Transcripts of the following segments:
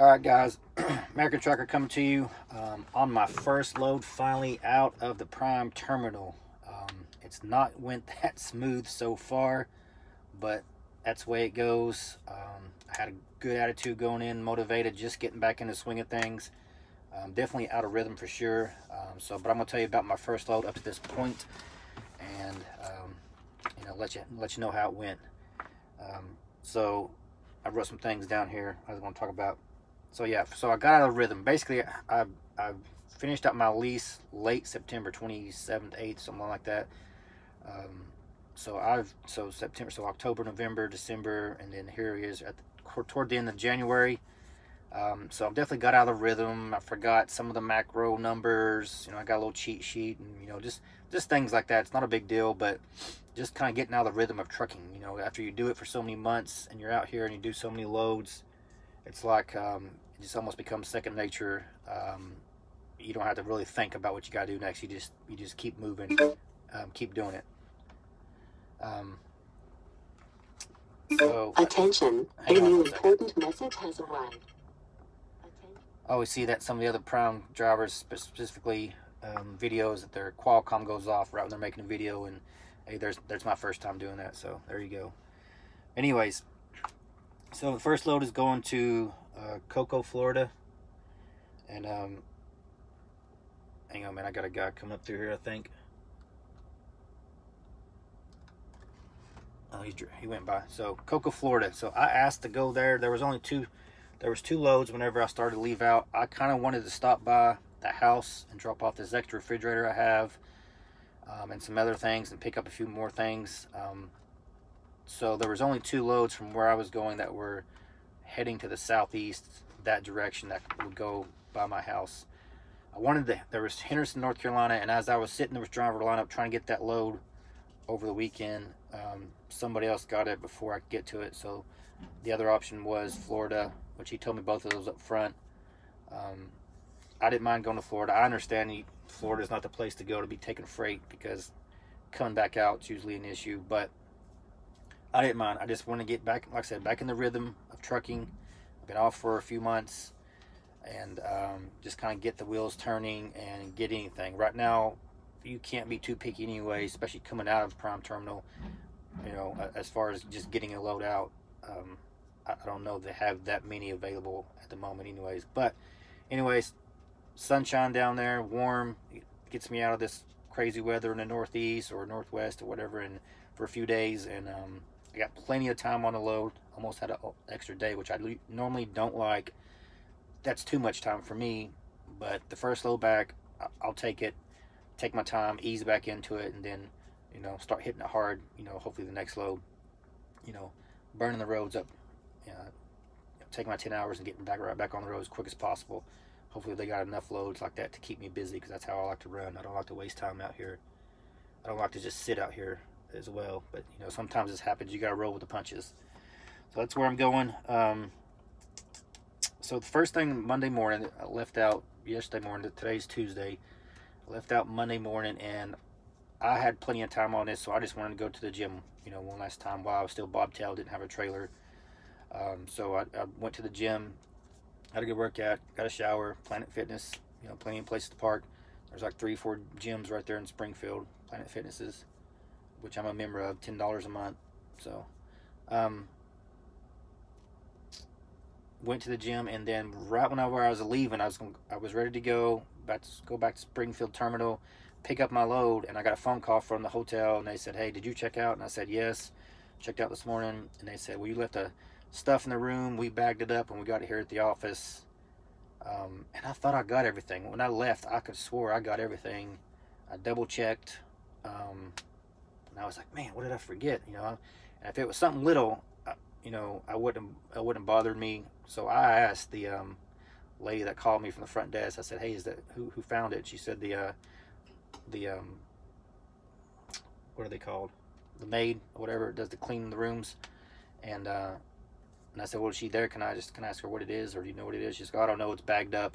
All right, guys, American Trucker coming to you on my first load, finally out of the Prime Terminal. It's not went that smooth so far, but that's the way it goes. I had a good attitude going in, motivated, just getting back in the swing of things. Definitely out of rhythm for sure. But I'm gonna tell you about my first load up to this point, and let you know how it went. So I wrote some things down here I was going to talk about. So yeah, so I got out of rhythm. Basically, I finished up my lease late September 27th, 8th, something like that. So September, so October, November, December, and then here he is toward the end of January. So I've definitely got out of the rhythm. I forgot some of the macro numbers. I got a little cheat sheet, and just things like that. It's not a big deal, but just kind of getting out of the rhythm of trucking. After you do it for so many months and you're out here and you do so many loads, it's like it just almost becomes second nature. You don't have to really think about what you got to do next. You just keep moving, keep doing it. Attention, a new important message has arrived. I always see that some of the other Prime drivers, specifically videos, that their Qualcomm goes off right when they're making a video, and hey, there's my first time doing that, so there you go. Anyways, so the first load is going to Cocoa, Florida, and hang on, man, I got a guy coming up through here, I think. Oh, he went by. So Cocoa, Florida. So I asked to go there. There was two loads whenever I started to leave out. I kind of wanted to stop by the house and drop off this extra refrigerator I have, and some other things, and pick up a few more things. So there was only two loads from where I was going that were heading to the southeast, that direction, that would go by my house. There was Henderson, North Carolina, and as I was sitting there with driver lineup trying to get that load over the weekend, somebody else got it before I could get to it. So the other option was Florida, which he told me both of those up front. I didn't mind going to Florida. I understand Florida is not the place to go to be taking freight, because coming back out is usually an issue, but I didn't mind. I just want to get back, like I said, back in the rhythm of trucking. I've been off for a few months, and just kind of get the wheels turning and get anything. Right now, you can't be too picky anyway, especially coming out of Prime Terminal, as far as just getting a load out. I don't know they have that many available at the moment anyways. But anyways, sunshine down there, warm. It gets me out of this crazy weather in the northeast or northwest or whatever, and for a few days. And I got plenty of time on the load. Almost had an extra day, which I normally don't like. That's too much time for me. But the first load back, I'll take it. Take my time, ease back into it, and then start hitting it hard. Hopefully the next load, burning the roads up. Taking my 10 hours and getting right back on the road as quick as possible. Hopefully they got enough loads like that to keep me busy, because that's how I like to run. I don't like to waste time out here. I don't like to just sit out here as well. But sometimes this happens. You got to roll with the punches. So that's where I'm going. So the first thing, Monday morning, I left out yesterday morning. Today's Tuesday. I left out Monday morning, and I had plenty of time on this, so I just wanted to go to the gym, one last time while I was still bobtailed, didn't have a trailer. So I went to the gym, had a good workout, got a shower. Planet Fitness, plenty of places to park. There's like 3-4 gyms right there in Springfield, Planet Fitnesses, which I'm a member of, $10 a month. So went to the gym, and then right whenever I was leaving, I was ready to go back to Springfield Terminal, pick up my load, and I got a phone call from the hotel, and they said, "Hey, did you check out?" And I said, "Yes, checked out this morning." And they said, "Well, you left the stuff in the room. We bagged it up and we got it here at the office." And I thought I got everything. When I left, I could swore I got everything. I double checked, and I was like, "Man, what did I forget?" And if it was something little, I wouldn't bothered me. So I asked the lady that called me from the front desk. I said, "Hey, is that who found it?" She said the what are they called? The maid, or whatever, does the cleaning the rooms. And I said, "Well, is she there? Can I ask her what it is, or do you know what it is?" She said, "Oh, I don't know. It's bagged up.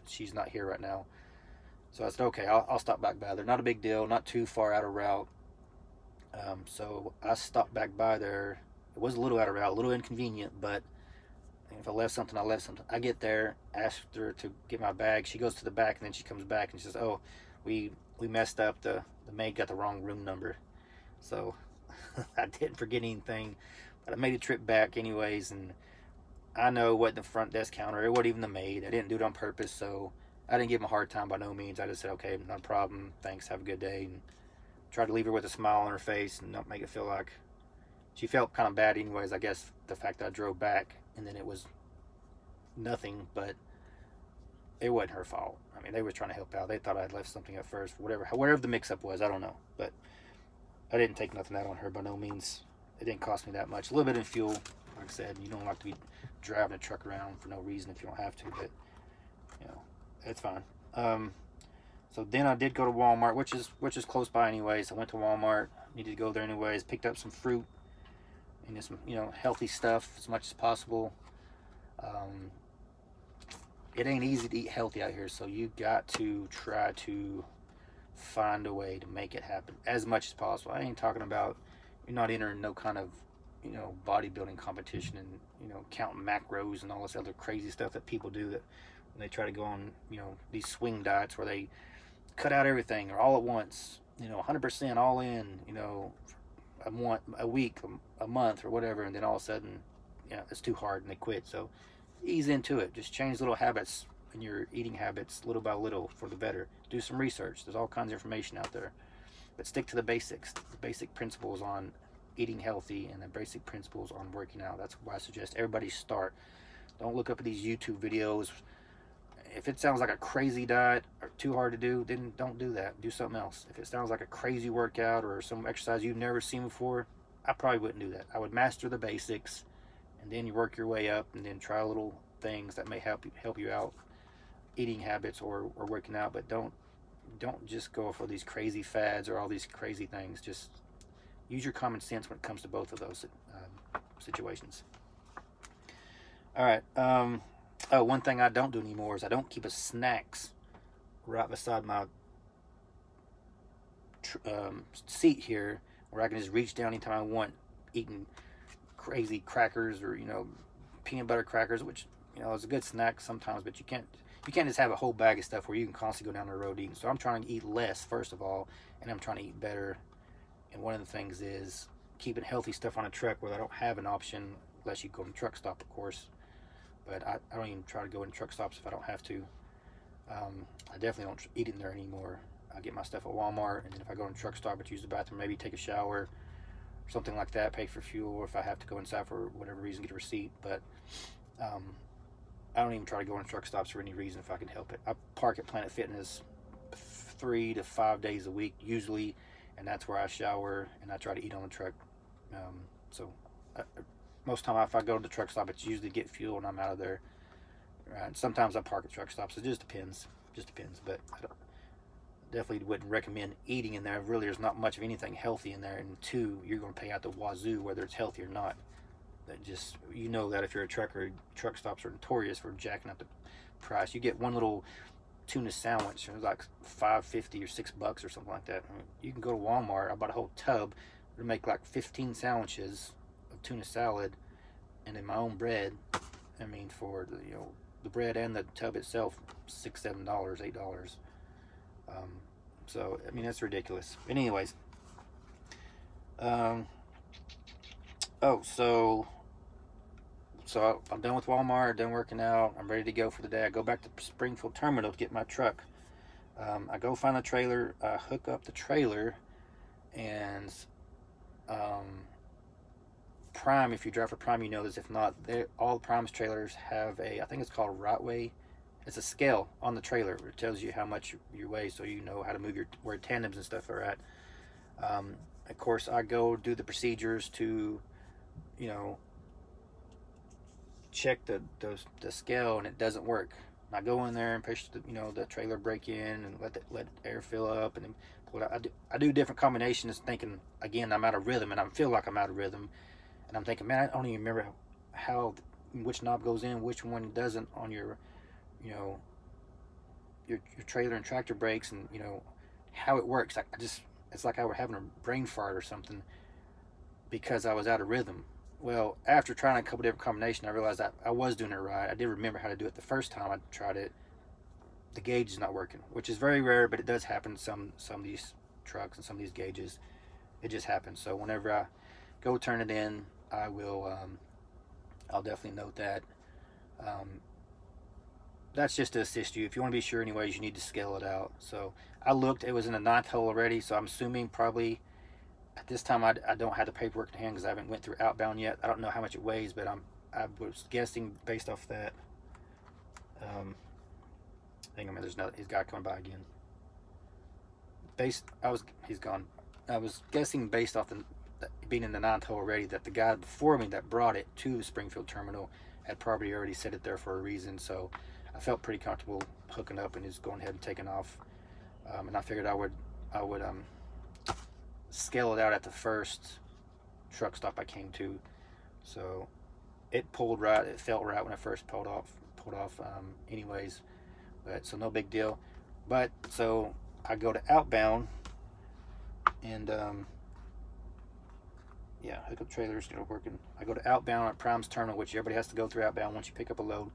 She's not here right now." So I said, "Okay, I'll stop back by there. Not a big deal. Not too far out of route." So I stopped back by there. It was a little out of route, a little inconvenient, but And if I left something, I left something. I get there, ask her to get my bag. She goes to the back, and then she comes back and she says, "Oh, we messed up. The maid got the wrong room number." So I didn't forget anything, but I made a trip back anyways, and I know what the front desk counter, it wasn't even the maid. I didn't do it on purpose, so I didn't give him a hard time by no means. I just said, "Okay, not a problem. Thanks. Have a good day." And tried to leave her with a smile on her face and not make it feel like she felt kind of bad anyways. I guess the fact that I drove back and then it was nothing, but it wasn't her fault. I mean, they were trying to help out. They thought I'd left something at first, whatever the mix-up was. I don't know, but I didn't take nothing out on her by no means. It didn't cost me that much. A little bit in fuel, like I said. You don't like to be driving a truck around for no reason if you don't have to, but you know, it's fine. So then I did go to Walmart, which is close by anyways. I went to Walmart, needed to go there anyways, picked up some fruit and some, you know, healthy stuff as much as possible. It ain't easy to eat healthy out here, so you got to try to find a way to make it happen as much as possible. I ain't talking about you're not entering no kind of, you know, bodybuilding competition and, you know, counting macros and all this other crazy stuff that people do, that when they try to go on, you know, these swing diets where they cut out everything or all at once, you know, 100% all in, you know, a week, a month or whatever, and then all of a sudden, yeah, it's too hard and they quit. So ease into it. Just change little habits in your eating habits little by little for the better. Do some research. There's all kinds of information out there, but stick to the basics, the basic principles on eating healthy and the basic principles on working out. That's why I suggest everybody start. Don't look up at these YouTube videos. If it sounds like a crazy diet or too hard to do, then don't do that. Do something else. If it sounds like a crazy workout or some exercise you've never seen before, I probably wouldn't do that. I would master the basics, and then you work your way up, and then try little things that may help you out, eating habits or working out. But don't just go for these crazy fads or all these crazy things. Just use your common sense when it comes to both of those situations. All right. Oh, one thing I don't do anymore is I don't keep a snacks right beside my seat here, where I can just reach down anytime I want, eating crazy crackers or, you know, peanut butter crackers, which, you know, is a good snack sometimes, but you can't just have a whole bag of stuff where you can constantly go down the road eating. So I'm trying to eat less, first of all, and I'm trying to eat better. And one of the things is keeping healthy stuff on a truck where I don't have an option, unless you go to the truck stop, of course. But I don't even try to go in truck stops if I don't have to. I definitely don't eat in there anymore. I get my stuff at Walmart, and then if I go in a truck stop, I'd use the bathroom, maybe take a shower, something like that, pay for fuel, or if I have to go inside for whatever reason, get a receipt. But I don't even try to go in truck stops for any reason if I can help it. I park at Planet Fitness 3 to 5 days a week usually, and that's where I shower, and I try to eat on the truck. Most time if I go to the truck stop, it's usually to get fuel and I'm out of there. And sometimes I park at truck stops. It just depends. But I definitely wouldn't recommend eating in there. Really, there's not much of anything healthy in there. And two, you're going to pay out the wazoo whether it's healthy or not. That just, you know, that if you're a trucker, truck stops are notorious for jacking up the price. You get one little tuna sandwich, it's like $5.50 or $6 or something like that. I mean, you can go to Walmart. I bought a whole tub to make like 15 sandwiches of tuna salad, and then my own bread. I mean, for the, you know, the bread and the tub itself, $6, $7, $8. So I mean, that's ridiculous. But anyways, so I'm done with Walmart, done working out. I'm ready to go for the day. I go back to Springfield Terminal to get my truck. I go find the trailer, hook up the trailer, and Prime, if you drive for Prime, you know this. If not, all Prime's trailers have I think it's called Rightway. It's a scale on the trailer. It tells you how much you weigh, so you know how to move where tandems and stuff are at. Of course, I go do the procedures to, you know, check the scale, and it doesn't work. And I go in there and push the trailer brake in and let air fill up, and then pull it out. I do different combinations, thinking again I'm out of rhythm, and I feel like I'm out of rhythm, and I'm thinking, man, I don't even remember which knob goes in, which one doesn't on your trailer and tractor brakes, and how it works. It's like I were having a brain fart or something, because I was out of rhythm. Well, after trying a couple different combinations, I realized I was doing it right. I did remember how to do it the first time I tried it. The gauge is not working, which is very rare, but it does happen. Some of these trucks and some of these gauges, it just happens. So whenever I go turn it in, I will. I'll definitely note that. That's just to assist you. If you want to be sure, anyways, you need to scale it out. So I looked; it was in the 9th hole already. So I'm assuming probably at this time I don't have the paperwork in hand because I haven't went through outbound yet. I don't know how much it weighs, but I was guessing based off that. Hang on, there's another. He's got coming by again. He's gone. I was guessing based off the being in the 9th hole already that the guy before me that brought it to the Springfield terminal had probably already set it there for a reason. So I felt pretty comfortable hooking up and just going ahead and taking off. And I figured I would scale it out at the first truck stop I came to. So it pulled right. It felt right when I first pulled off. Anyways, but so no big deal. But so I go to outbound and yeah, hookup trailers, working. I go to outbound at Prime's terminal, which everybody has to go through outbound once you pick up a load.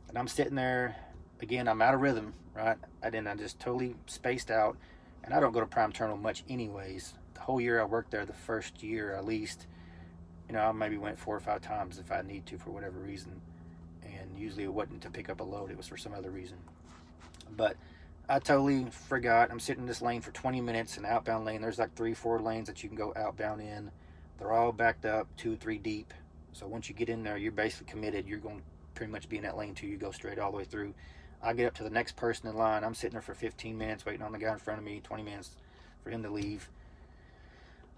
And I'm sitting there again. I'm out of rhythm, right? I just totally spaced out, and I don't go to Prime terminal much anyways. The whole year I worked there, the first year at least, I maybe went 4 or 5 times if I need to for whatever reason. And usually it wasn't to pick up a load, it was for some other reason. But I totally forgot. I'm sitting in this lane for 20 minutes, an outbound lane. There's like 3-4 lanes that you can go outbound in. They're all backed up 2-3 deep. So once you get in there, you're basically committed. You're going to pretty much be in that lane till you go straight all the way through. I get up to the next person in line. I'm sitting there for 15 minutes waiting on the guy in front of me, 20 minutes for him to leave.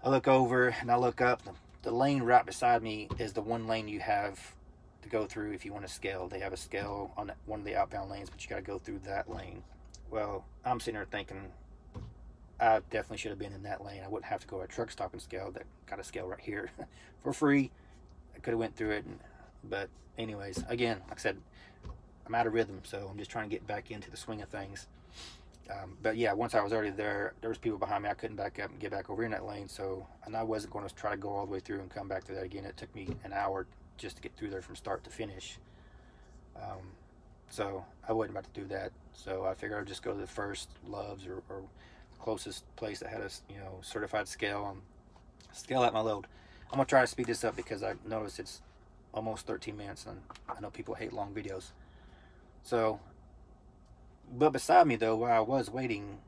I look over and I look up. The lane right beside me is the one lane you have to go through if you want to scale. They have a scale on one of the outbound lanes, but you got to go through that lane. Well, I'm sitting there thinking I definitely should have been in that lane. I wouldn't have to go to a truck stop and scale. That got a scale right here for free. I could have went through it, but anyways, again, like I said, I'm out of rhythm, so I'm just trying to get back into the swing of things. But yeah, once I was already there, there was people behind me. I couldn't back up and get back over in that lane, and I wasn't going to try to go all the way through and come back to that again. It took me an hour just to get through there from start to finish. So I wasn't about to do that. So I figured I'd just go to the first Love's or closest place that had a certified scale and scale out my load. I'm gonna try to speed this up because I noticed it's almost 13 minutes and I know people hate long videos. So, but beside me though, while I was waiting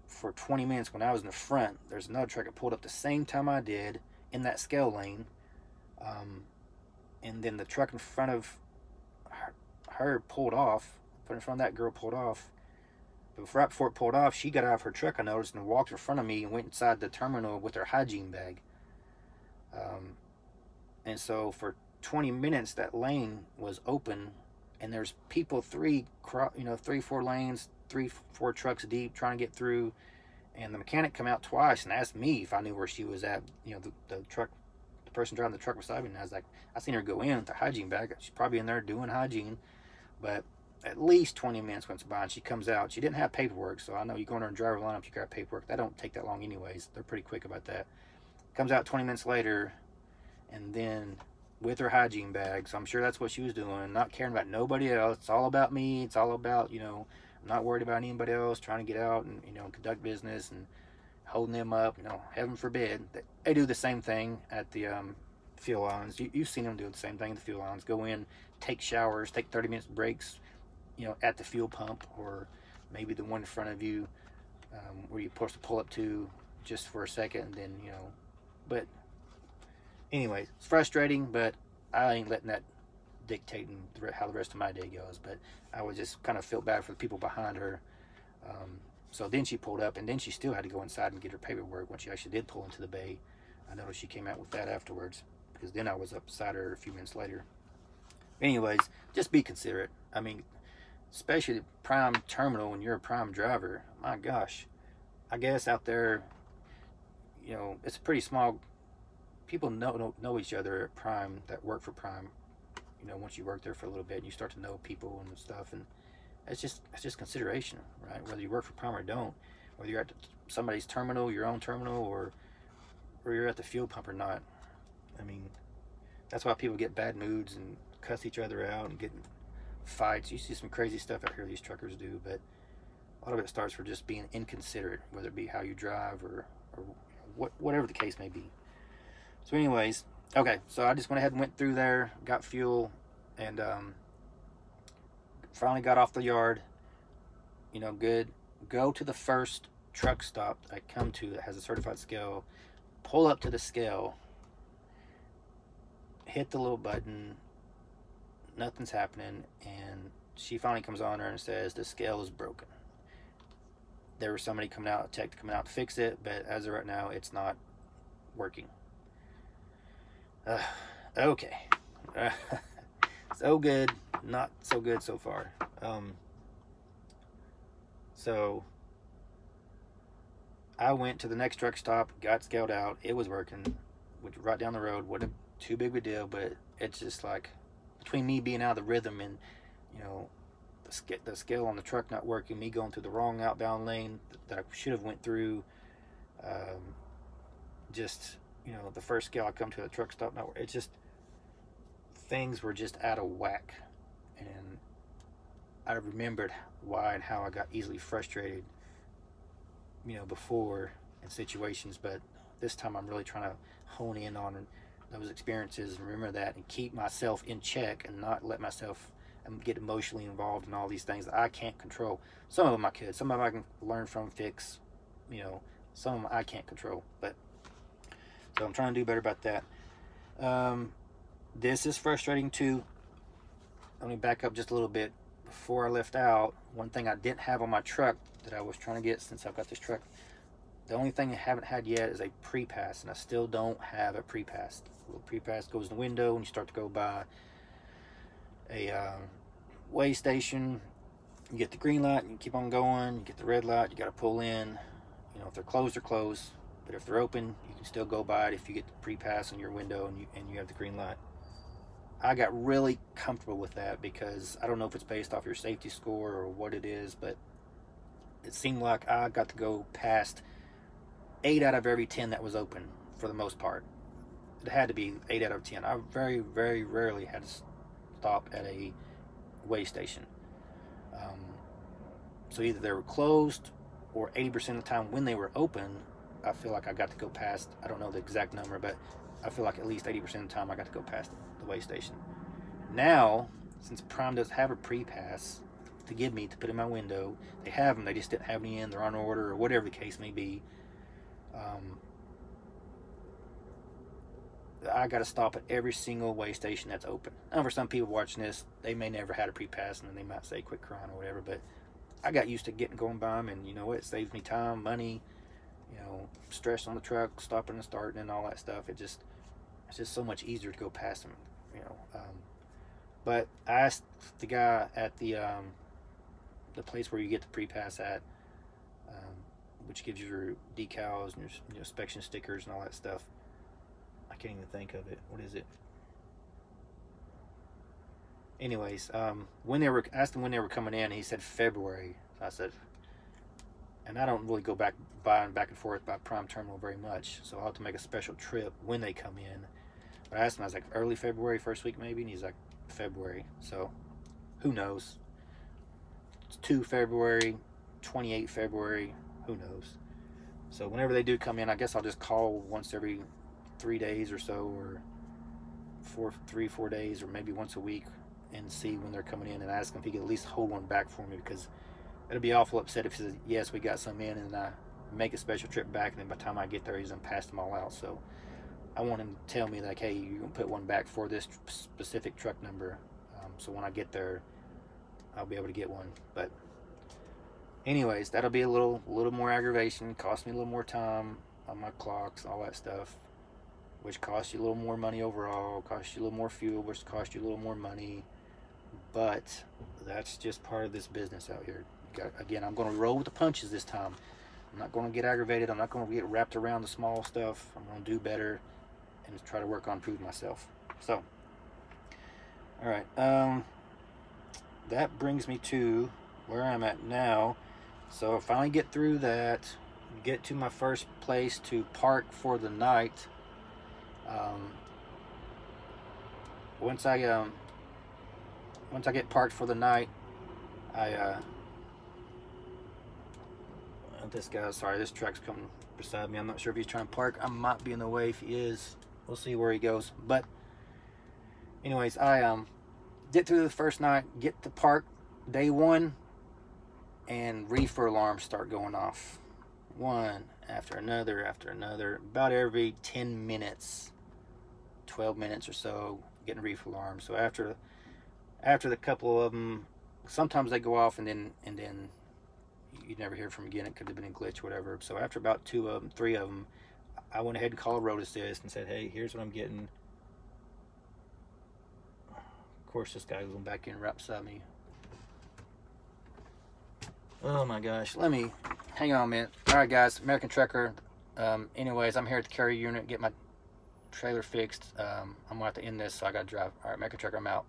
for 20 minutes when I was in the front, there's another truck that pulled up the same time I did in that scale lane. And then the truck in front of her pulled off, in front of that girl pulled off. But right before it pulled off, she got out of her truck, I noticed, and walked in front of me and went inside the terminal with her hygiene bag. And so for 20 minutes, that lane was open, and there's people 3-4 lanes, 3-4 trucks deep trying to get through. And the mechanic come out twice and asked me if I knew where she was at. The person driving the truck beside me, and I was like, I seen her go in with the hygiene bag. She's probably in there doing hygiene, but at least 20 minutes went by and she comes out. She didn't have paperwork, so I know you go in there and driver lineup, you grab paperwork. That don't take that long anyways. They're pretty quick about that. Comes out 20 minutes later, and then with her hygiene bag, so I'm sure that's what she was doing, not caring about nobody else. It's all about me. It's all about, I'm not worried about anybody else, trying to get out and, conduct business and holding them up. Heaven forbid. They do the same thing at the fuel islands. You've seen them do the same thing at the fuel islands. Go in, take showers, take 30 minutes breaks, at the fuel pump, or maybe the one in front of you, where you're supposed to pull up to just for a second, and then, but anyways, it's frustrating, but I ain't letting that dictate how the rest of my day goes. But I was just kind of felt bad for the people behind her. So then she pulled up, and then she still had to go inside and get her paperwork when she actually did pull into the bay. I noticed she came out with that afterwards, because then I was up beside her a few minutes later. Anyways, just be considerate. I mean, especially the Prime terminal when you're a Prime driver. My gosh, I guess out there, it's a pretty small. People know each other at Prime that work for Prime. Once you work there for a little bit, and you start to know people and stuff, and it's just consideration, right? Whether you work for Prime or don't, whether you're at somebody's terminal, your own terminal, or you're at the fuel pump or not. I mean, That's why people get bad moods and cuss each other out and get in fights. You see some crazy stuff out here these truckers do, but a lot of it starts from just being inconsiderate, whether it be how you drive or whatever the case may be. So anyways, okay, so I just went ahead and went through there, got fuel, and finally got off the yard. You know, good. Go to the first truck stop I come to that has a certified scale. Pull up to the scale. Hit the little button. Nothing's happening, and she finally comes on there and says the scale is broken. There was somebody coming out, a tech coming out to fix it, but as of right now, it's not working. Okay. So good, not so good so far. So I went to the next truck stop, got scaled out. It was working, which right down the road. Wasn't too big of a deal, but it's just like between me being out of the rhythm and, you know, the scale on the truck not working, me going through the wrong outbound lane that I should have went through, just, you know, the first scale I come to the truck stop, not, it's just, things were just out of whack. And I remembered why and how I got easily frustrated, you know, before in situations, but this time I'm really trying to hone in on those experiences and remember that and keep myself in check and not let myself get emotionally involved in all these things that I can't control. Some of them I could, some of them I can learn from, fix, you know, some of them I can't control, but so I'm trying to do better about that. This is frustrating too. Let me back up just a little bit. Before I left out, one thing I didn't have on my truck that I was trying to get since I've got this truck, the only thing I haven't had yet is a pre-pass, and I still don't have a pre-pass. The little pre-pass goes in the window when you start to go by a way station. You get the green light, you keep on going. You get the red light, you got to pull in. You know, if they're closed, they're closed. But if they're open, you can still go by it if you get the pre-pass on your window and you have the green light. I got really comfortable with that because I don't know if it's based off your safety score or what it is, but it seemed like I got to go past 8 out of every 10 that was open for the most part. It had to be 8 out of 10. I very, very rarely had to stop at a way station. So either they were closed or 80% of the time when they were open, I feel like I got to go past, I don't know the exact number, but I feel like at least 80% of the time I got to go past the way station. Now, since Prime doesn't have a pre-pass to give me to put in my window, they have them, they just didn't have any in, they're on order or whatever the case may be. I got to stop at every single way station that's open. Now, for some people watching this, they may never had a pre-pass and then they might say quit crying or whatever, but I got used to going by them, and you know what, it saves me time, money, you know, stress on the truck, stopping and starting and all that stuff. It's just so much easier to go past them, you know. But I asked the guy at the place where you get the pre-pass at, which gives you your decals and your inspection stickers and all that stuff. I can't even think of it. What is it? Anyways, when they were, asked them when they were coming in, he said February. So I said, and I don't really go back and forth by Prime Terminal very much, so I'll have to make a special trip when they come in. But I asked him, I was like, early February, first week maybe, and he's like, February. So who knows? It's 2 February, 28 February, who knows? So whenever they do come in, I guess I'll just call once every 3 days or so, or 4 days, or maybe once a week, and see when they're coming in and ask him if he could at least hold one back for me, because it'll be awful upset if he says, yes, we got some in, and I make a special trip back, and then by the time I get there, he's done passed them all out. So I want him to tell me, like, hey, you're going to put one back for this specific truck number, so when I get there, I'll be able to get one. But anyways, that'll be a little more aggravation, cost me a little more time on my clocks, all that stuff, which costs you a little more money overall, costs you a little more fuel, which costs you a little more money. But that's just part of this business out here. Again, I'm going to roll with the punches this time. I'm not going to get aggravated. I'm not going to get wrapped around the small stuff. I'm going to do better and try to work on improving myself. So, all right. That brings me to where I'm at now. So I finally get through that, get to my first place to park for the night. once I get parked for the night, this truck's coming beside me. I'm not sure if he's trying to park. I might be in the way. If he is, we'll see where he goes. But anyways, I get through the first night, get to park day one, and reefer alarms start going off, one after another, about every 10 minutes, 12 minutes or so, getting reefer alarms. So after the couple of them, sometimes they go off and then you never hear from them again. It could have been a glitch or whatever. So after about 2 of them, 3 of them, I went ahead and called Road Assist and said, hey, here's what I'm getting. Of course, this guy was back in right beside me. Oh my gosh, let me, hang on a minute. All right guys, American Trucker. Anyways, I'm here at the carrier unit, get my trailer fixed. I'm gonna have to end this, so I gotta drive. All right, American Trucker, I'm out.